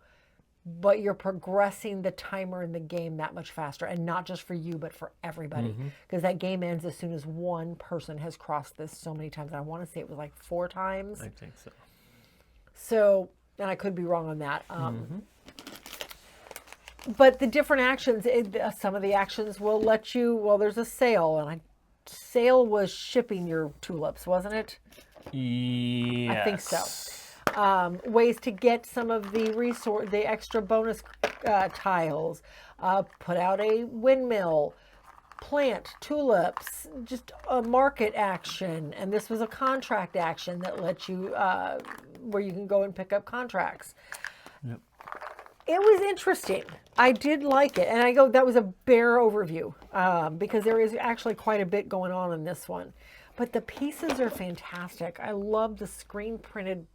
But you're progressing the timer in the game that much faster, and not just for you, but for everybody. Because that game ends as soon as one person has crossed this so many times. And I want to say it was like 4 times. I think so. So, and I could be wrong on that. But the different actions, some of the actions will let you, well, there's a sale, and sale was shipping your tulips, wasn't it? Yes. I think so. Ways to get some of the extra bonus tiles, put out a windmill, plant tulips, just a market action, and this was a contract action that lets you, where you can go and pick up contracts. Yep. It was interesting. I did like it, and that was a bare overview, because there is actually quite a bit going on in this one. But the pieces are fantastic. I love the screen printed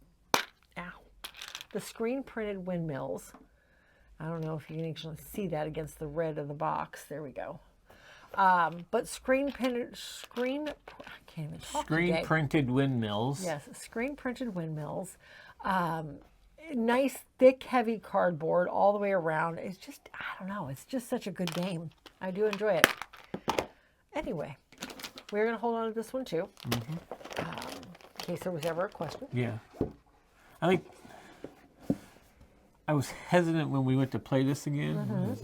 windmills. I don't know if you can actually see that against the red of the box. There we go. But screen printed windmills. Yes, screen printed windmills. Nice, thick, heavy cardboard all the way around. It's just, I don't know, it's just such a good game. I do enjoy it. Anyway, we're going to hold on to this one too, in case there was ever a question. Yeah. I think I was hesitant when we went to play this again.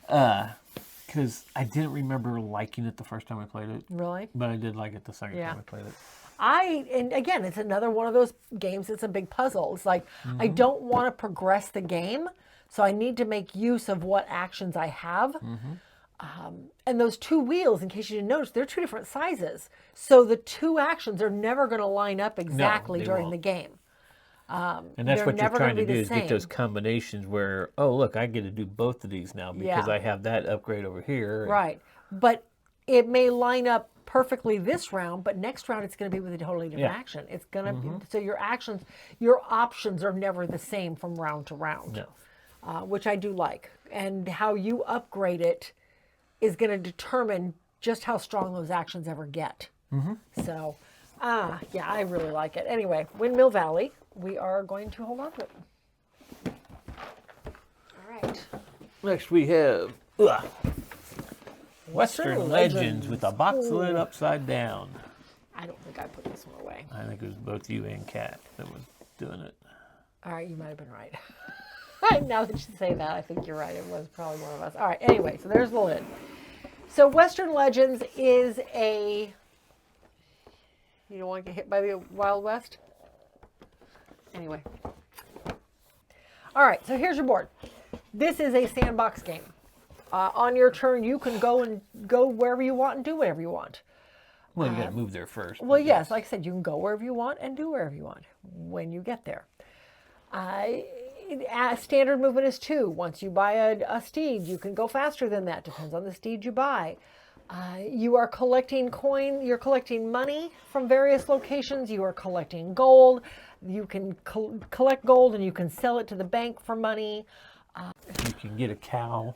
Because I didn't remember liking it the first time I played it. Really? But I did like it the second time I played it. And again, it's another one of those games. It's a big puzzle. It's like, I don't want to progress the game, so I need to make use of what actions I have. And those two wheels, in case you didn't notice, they're 2 different sizes. So the 2 actions are never going to line up exactly during the game. And that's what you're trying to do, is get those combinations where, oh, look, I get to do both of these now because I have that upgrade over here. Right. But it may line up perfectly this round, but next round it's going to be with a totally different action. It's going to be, so your options are never the same from round to round, which I do like. And how you upgrade it is going to determine just how strong those actions ever get. So, yeah, I really like it. Anyway, Windmill Valley, we are going to hold on to it. All right. Next we have Western Legends with a box lid upside down. I don't think I put this one away. I think it was both you and Kat that was doing it. All right, you might have been right. Now that you say that, I think you're right. It was probably one of us. All right, anyway, so there's the lid. So Western Legends is a... You don't want to get hit by the Wild West? Anyway. All right, so here's your board. This is a sandbox game. On your turn, you can go wherever you want and do whatever you want. Well, you got to move there first. Well, yes, like I said, you can go wherever you want and do wherever you want when you get there. Standard movement is 2. Once you buy a steed, you can go faster than that. Depends on the steed you buy. You are collecting coin. You're collecting money from various locations. You are collecting gold. You can collect gold and you can sell it to the bank for money. You can get a cow.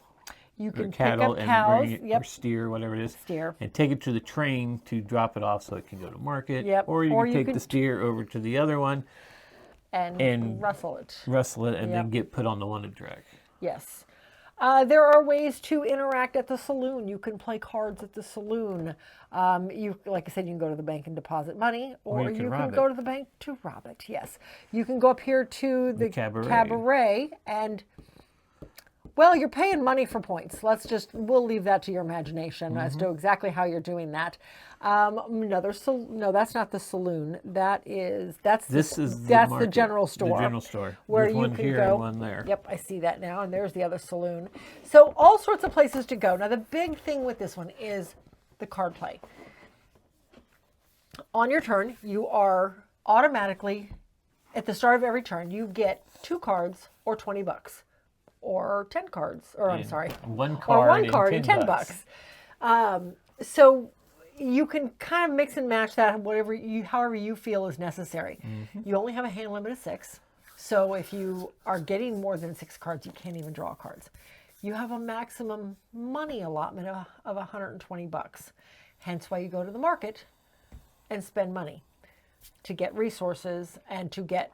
You can pick cattle up and cows, bring it, or steer, whatever it is. Steer. And take it to the train to drop it off so it can go to market. Yep. Or you can take the steer over to the other one and rustle it. Rustle it and then get put on the wanted track. Yes. There are ways to interact at the saloon. You can play cards at the saloon. Like I said, you can go to the bank and deposit money, or you can go to the bank to rob it. Yes. You can go up here to the cabaret and, well, you're paying money for points. We'll leave that to your imagination as to exactly how you're doing that. No, that's not the saloon. That's the general store. The general store. Where There's you one can here go. And one there. Yep, I see that now, and there's the other saloon. So all sorts of places to go. Now the big thing with this one is the card play. On your turn, you are automatically, at the start of every turn, you get 2 cards or $20. Or 10 cards, or I'm sorry, one card and $10. So you can kind of mix and match that however you feel is necessary. You only have a hand limit of 6, so if you are getting more than 6 cards, you can't even draw cards. You have a maximum money allotment of $120. Hence why you go to the market and spend money to get resources and to get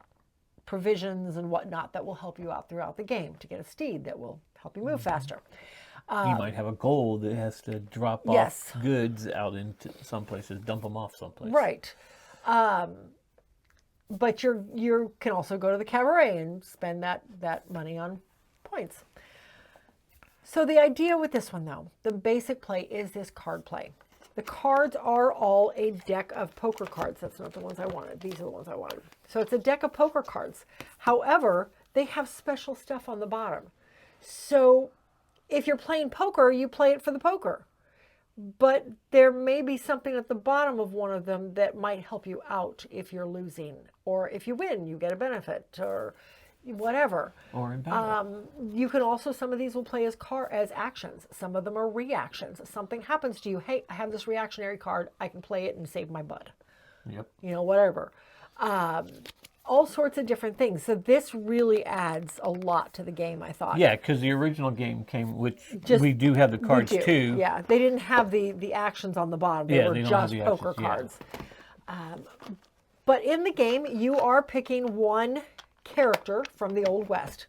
provisions and whatnot that will help you out throughout the game, to get a steed that will help you move faster. You might have a goal that has to drop off goods out into some places, dump them off someplace. Right. But you can also go to the cabaret and spend that money on points. So the idea with this one, though, the basic play is this card play. The cards are all a deck of poker cards. That's not the ones I wanted. These are the ones I wanted. So it's a deck of poker cards. However, they have special stuff on the bottom. So if you're playing poker, you play it for the poker. But there may be something at the bottom of one of them that might help you out if you're losing. Or if you win, you get a benefit. Or whatever. Or in battle. You can also, some of these will play as actions. Some of them are reactions. Something happens to you. Hey, I have this reactionary card. I can play it and save my butt. Yep. Whatever. All sorts of different things. So this really adds a lot to the game, I thought. Yeah, because the original game came, we do have the cards too. Yeah, they didn't have the actions on the bottom. They were just poker cards. But in the game, you are picking one character from the Old West,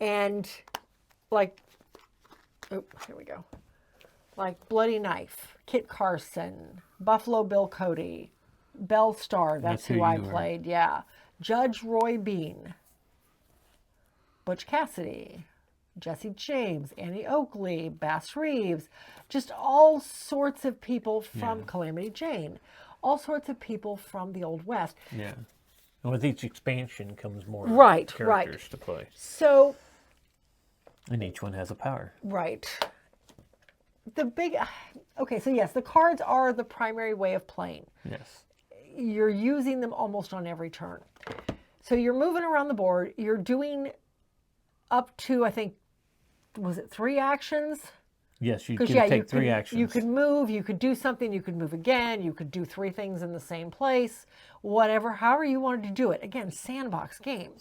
and here we go, like Bloody Knife, Kit Carson, Buffalo Bill Cody, Belle Starr, that's who I played, Judge Roy Bean, Butch Cassidy, Jesse James, Annie Oakley, Bass Reeves, just all sorts of people from Calamity Jane, all sorts of people from the Old West. Yeah. And with each expansion comes more characters to play. So, and each one has a power. Right. So yes, the cards are the primary way of playing. Yes. You're using them almost on every turn. So you're moving around the board. You're doing up to, I think, was it 3 actions? Yes, you could take 3 actions. You could move, you could do something, you could move again, you could do 3 things in the same place, whatever, however you wanted to do it. Again, sandbox game.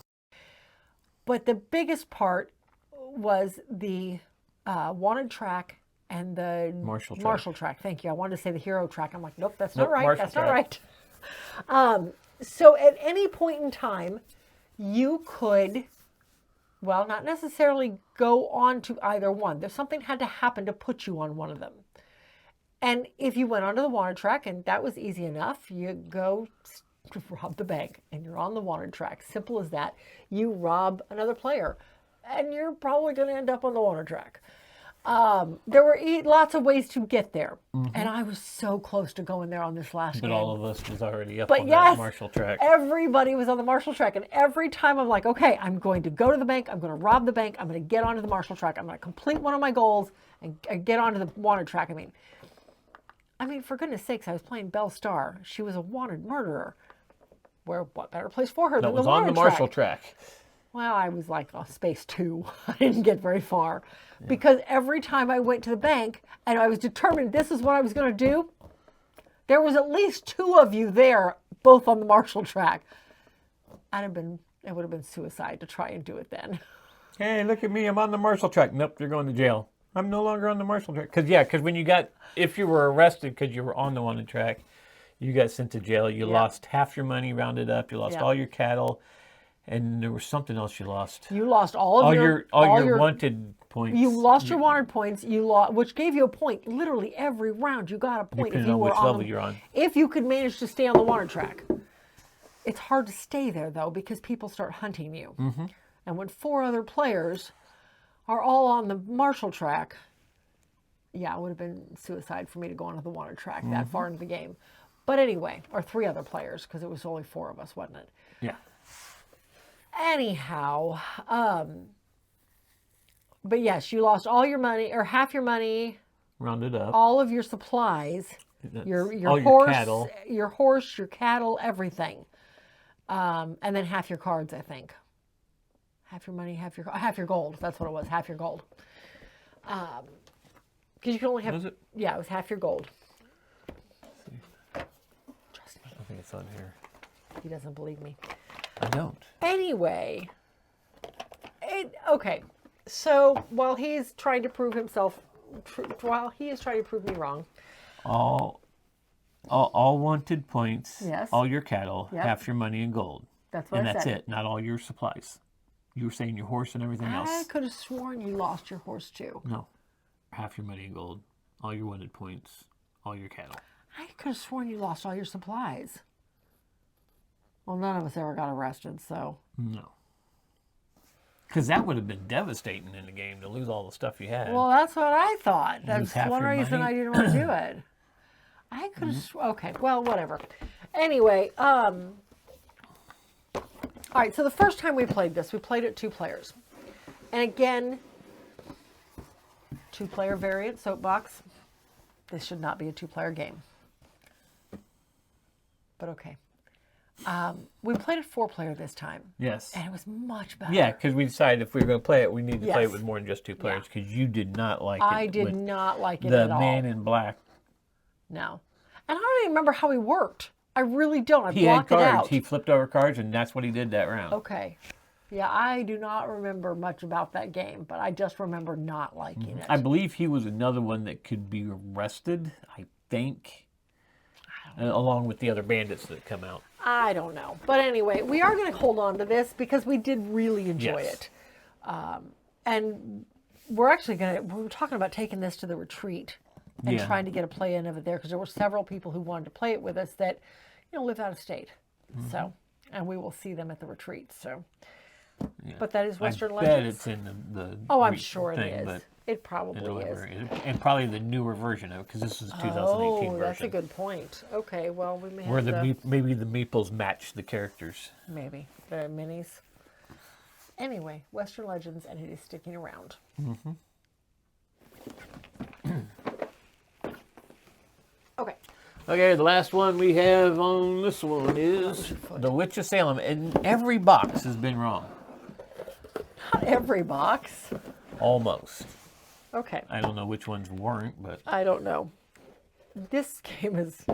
But the biggest part was the wanted track and the martial track. Thank you. I wanted to say the hero track. I'm like, nope, that's not right. That's not right. So at any point in time, you could, well, not necessarily go on to either one. There's something had to happen to put you on one of them. And if you went onto the wanted track, and that was easy enough, you go rob the bank and you're on the wanted track. Simple as that. You rob another player and you're probably going to end up on the wanted track. There were lots of ways to get there. And I was so close to going there on this last game. But all of us was already up on that Marshall track. Everybody was on the Marshall track. And every time I'm like, okay, I'm going to go to the bank. I'm going to rob the bank. I'm going to get onto the Marshall track. I'm going to complete one of my goals and get onto the wanted track. I mean, for goodness sakes, I was playing Belle Starr. She was a wanted murderer. What better place for her than the wanted track? That was on the Marshall track. Well, I was like space 2. I didn't get very far. Because every time I went to the bank and I was determined this is what I was going to do, there was at least 2 of you there, both on the Marshall track. It would have been suicide to try and do it then. Hey, look at me. I'm on the Marshall track. Nope, you're going to jail. I'm no longer on the marshal track. Because if you were arrested because you were on the wanted track, you got sent to jail. You lost half your money rounded up. You lost all your cattle. And there was something else you lost. You lost all your wanted points. You lost your wanted points. You lost, which gave you a point. Literally every round, you got a point if you were which level you're on. If you could manage to stay on the wanted track. It's hard to stay there though because people start hunting you. Mm-hmm. And when 4 other players are all on the marshal track, it would have been suicide for me to go onto the wanted track that far into the game. But anyway, or 3 other players because it was only 4 of us, wasn't it? Yeah. Anyhow, but yes, you lost all your money or half your money. Rounded up. All of your supplies, your horse, your cattle, everything, and then half your cards. I think half your money, half your gold. That's what it was. Half your gold. Because you can only have. Was it? Yeah, it was half your gold. Let's see. Trust me. I think it's on here. He doesn't believe me. I don't. Anyway, okay. So while he's trying to prove himself, while he is trying to prove me wrong, all wanted points. Yes. All your cattle, half your money in gold. That's what I said. And that's it. Not all your supplies. You were saying your horse and everything else. I could have sworn you lost your horse too. No, half your money in gold, all your wanted points, all your cattle. I could have sworn you lost all your supplies. Well, none of us ever got arrested, so. No. Because that would have been devastating in the game to lose all the stuff you had. Well, that's what I thought. Lose That's one reason I didn't want to do it. I could have. Okay, well, whatever. Anyway, all right, so the first time we played this, we played it 2 players. And again, 2-player variant soapbox. This should not be a 2-player game. But okay. We played it 4-player this time. Yes. And it was much better. Yeah, because we decided if we were going to play it, we need to play it with more than just 2 players because you did not like it. I did not like it at all. The man in black. No. And I don't even remember how he worked. I really don't. He had cards. He flipped over cards, and that's what he did that round. Okay. Yeah, I do not remember much about that game, but I just remember not liking it. I believe he was another one that could be arrested, I think, along with the other bandits that come out. I don't know. But anyway, we are going to hold on to this because we did really enjoy it. And we're actually we were talking about taking this to the retreat and trying to get a play in of it there because there were several people who wanted to play it with us that, live out of state. Mm-hmm. So, and we will see them at the retreat. So, but that is Western Legends. I bet it's in the I'm sure it is. It probably is. And probably the newer version of it, because this is 2018 version. That's a good point. Okay, well, we may have where maybe the meeples match the characters. Maybe. The minis. Anyway, Western Legends, and it is sticking around. Mm-hmm. Okay. Okay, the last one we have on this one is The Witch of Salem. And every box has been wrong. Not every box. Almost. Okay. I don't know which ones weren't, but... I don't know. This game is...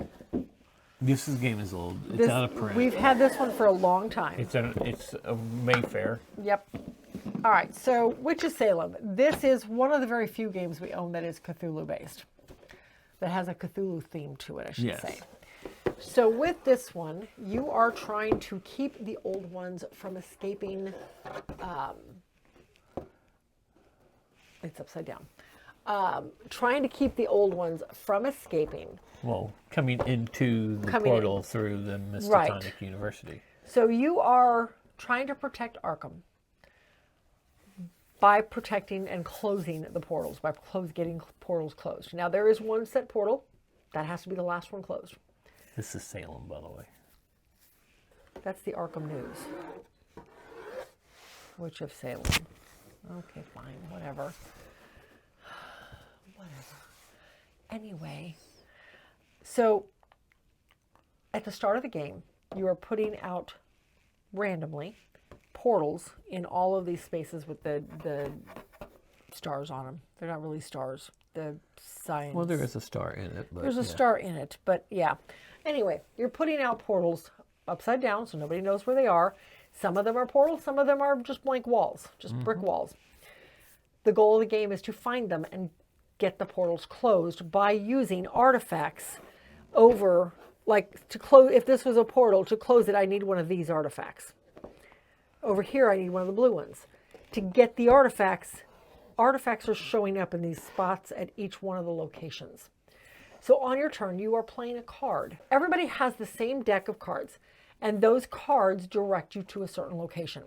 This game is old. It's out of print. We've had this one for a long time. It's a Mayfair. Yep. All right, so Witch of Salem. This is one of the very few games we own that is Cthulhu-based. That has a Cthulhu theme to it, I should say. So with this one, you are trying to keep the old ones from escaping. It's upside down. Trying to keep the old ones from escaping. Well, coming into the portal through the Miskatonic University. So you are trying to protect Arkham by protecting and closing the portals, by getting portals closed. Now, there is one set portal. That has to be the last one closed. This is Salem, by the way. That's the Arkham News. Witch of Salem. Okay, fine, whatever. Anyway, so at the start of the game, you are putting out randomly portals in all of these spaces with the stars on them. They're not really stars. The science. Well, there is a star in it. But there's a star in it, but yeah. Anyway, you're putting out portals upside down so nobody knows where they are. Some of them are portals. Some of them are just blank walls, just brick walls. the goal of the game is to find them and get the portals closed by using artifacts over, like to close, if this was a portal, to close it, I need one of these artifacts. Over here, I need one of the blue ones. To get the artifacts are showing up in these spots at each one of the locations. So on your turn, you are playing a card. Everybody has the same deck of cards, and those cards direct you to a certain location.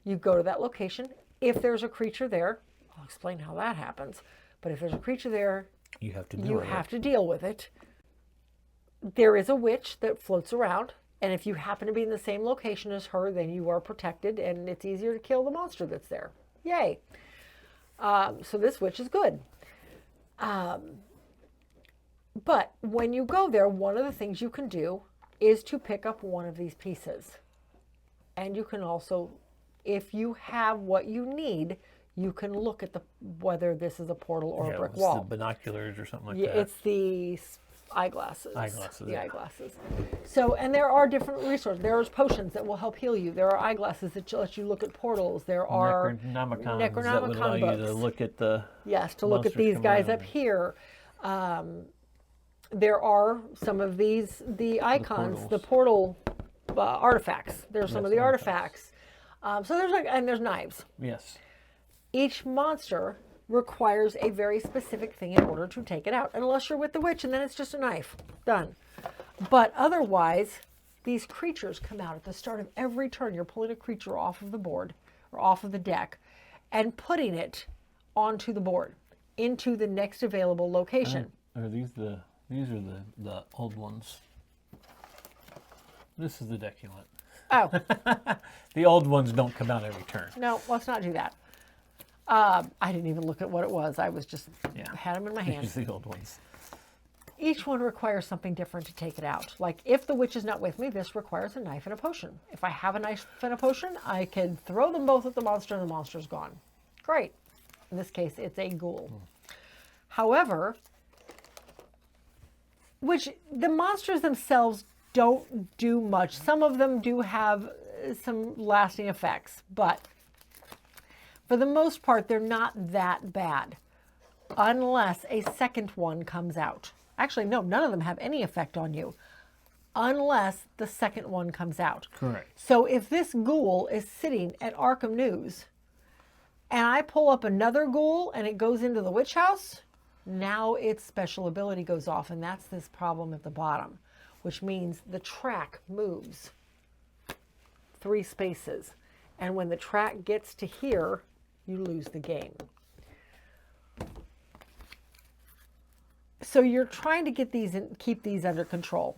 You go to that location. If there's a creature there, I'll explain how that happens, but if there's a creature there, you have to deal with it. There is a witch that floats around, and if you happen to be in the same location as her, then you are protected, and it's easier to kill the monster that's there. Yay. So this witch is good. But when you go there, one of the things you can do is to pick up one of these pieces. And you can also, if you have what you need, you can look at whether this is a portal or a brick wall. The binoculars or something like that. It's the eyeglasses. Eyeglasses. Eyeglasses. So, and there are different resources. There's potions that will help heal you. There are eyeglasses that let you look at portals. There are Necronomicons that would allow you to look at the to look at these guys up here. There are some of the icons, the portal artifacts. There's some of the artifacts. So there's knives. Yes. Each monster requires a very specific thing in order to take it out. Unless you're with the witch, and then it's just a knife. Done. But otherwise, these creatures come out at the start of every turn. You're pulling a creature off of the board, or off of the deck, and putting it onto the board, into the next available location. These are the old ones. This is the deck you want. Oh. The old ones don't come out every turn. No, let's not do that. I didn't even look at what it was. I was just had them in my hand. These are the old ones. Each one requires something different to take it out. Like if the witch is not with me, this requires a knife and a potion. If I have a knife and a potion, I can throw them both at the monster and the monster's gone. Great. In this case, it's a ghoul. However, which the monsters themselves don't do much. Some of them do have some lasting effects, but for the most part, they're not that bad unless a second one comes out. Actually, no, none of them have any effect on you unless the second one comes out. Correct. So if this ghoul is sitting at Arkham News and I pull up another ghoul and it goes into the witch house, now its special ability goes off, and that's this problem at the bottom, which means the track moves 3 spaces. And when the track gets to here, you lose the game. So you're trying to get these and keep these under control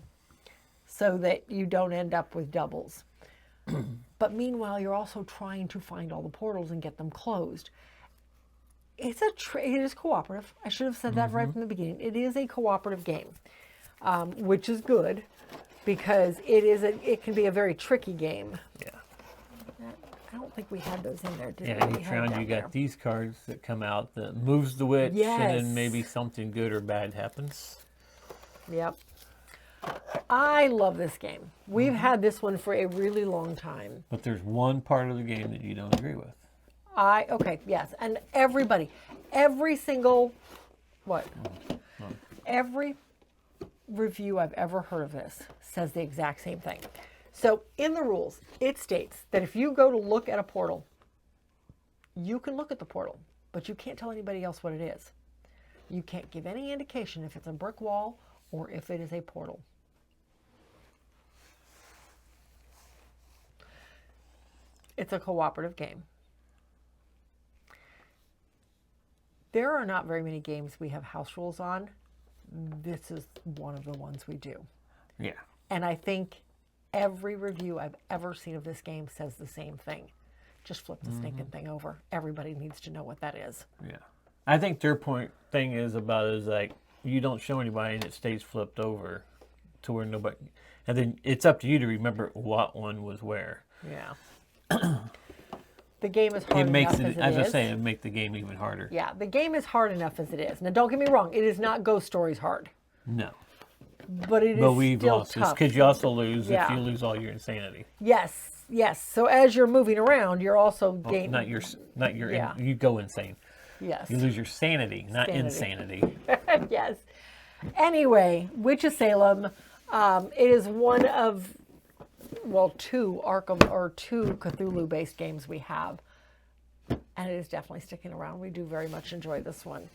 so that you don't end up with doubles. But meanwhile, you're also trying to find all the portals and get them closed. It is cooperative. I should have said that right from the beginning. It is a cooperative game, which is good because it can be a very tricky game. Yeah. I don't think we had those in there, did we? Yeah, each round you got these cards that come out that moves the witch, and then maybe something good or bad happens. Yep. I love this game. We've had this one for a really long time. But there's one part of the game that you don't agree with. Okay, yes. And everybody, every single, every review I've ever heard of this says the exact same thing. So in the rules, it states that if you go to look at a portal, you can look at the portal, but you can't tell anybody else what it is. You can't give any indication if it's a brick wall or if it is a portal. It's a cooperative game. There are not very many games we have house rules on. This is one of the ones we do. Yeah. And I think every review I've ever seen of this game says the same thing. Just flip the stinking thing over. Everybody needs to know what that is. Yeah. I think their thing is like, you don't show anybody and it stays flipped over to where nobody, and then it's up to you to remember what one was where. Yeah. The game is hard enough as it is. As I say, it make the game even harder. Yeah, the game is hard enough as it is. Now, don't get me wrong. It is not Ghost Stories hard. No. But it is we've still lost tough. because you also lose Yeah. if you lose all your insanity. Yes, Yes. So as you're moving around, you're also gaining. Not your. Yeah. You go insane. Yes. You lose your sanity, not insanity. Yes. Anyway, Witch of Salem. It is one of, two two Cthulhu-based games we have, and it is definitely sticking around. We do very much enjoy this one.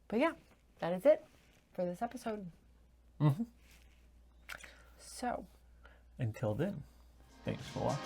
But yeah, that is it for this episode. Mm-hmm. So. Until then, thanks for watching.